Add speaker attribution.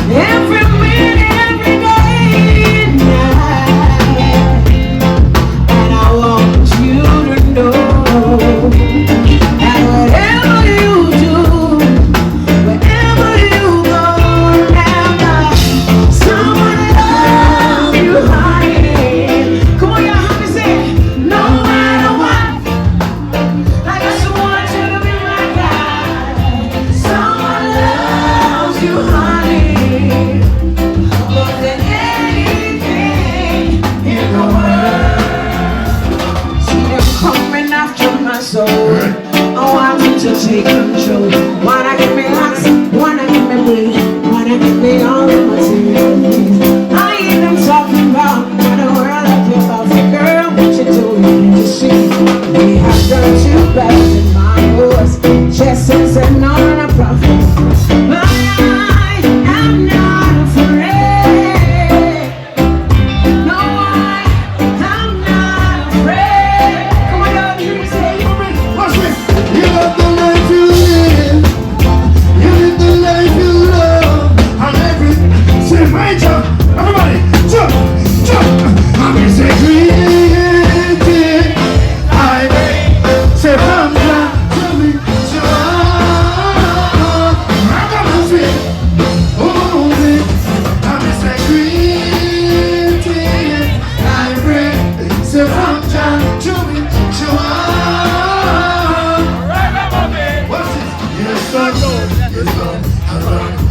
Speaker 1: Every minute, every day and night. And I want you to know that whatever you do, wherever you go, remember someone love you, honey. Come on, y'all, help me say it. No matter what, I just want you to be my guy. Someone loves you, honey, more than anything in the world. See them coming after my soul. I want you to take control. Wanna give me lots, wanna give me breathe, wanna give me all the material things. I hear them talking about what the world of your love, girl, what you doing to see. We have done too bad in my voice, chestnuts and on a prophet. But I am not afraid. No, I'm not afraid. Come on, y'all, you can say it.
Speaker 2: Watch me. You love the life you live. You live the life you love. And every say major. Everybody, jump, jump. I'm in say creative. I say from God to me. I'm gonna say, oh, I'm in say creative. I pray. Say from God to me. What's this? Yes, sir. Yes, sir.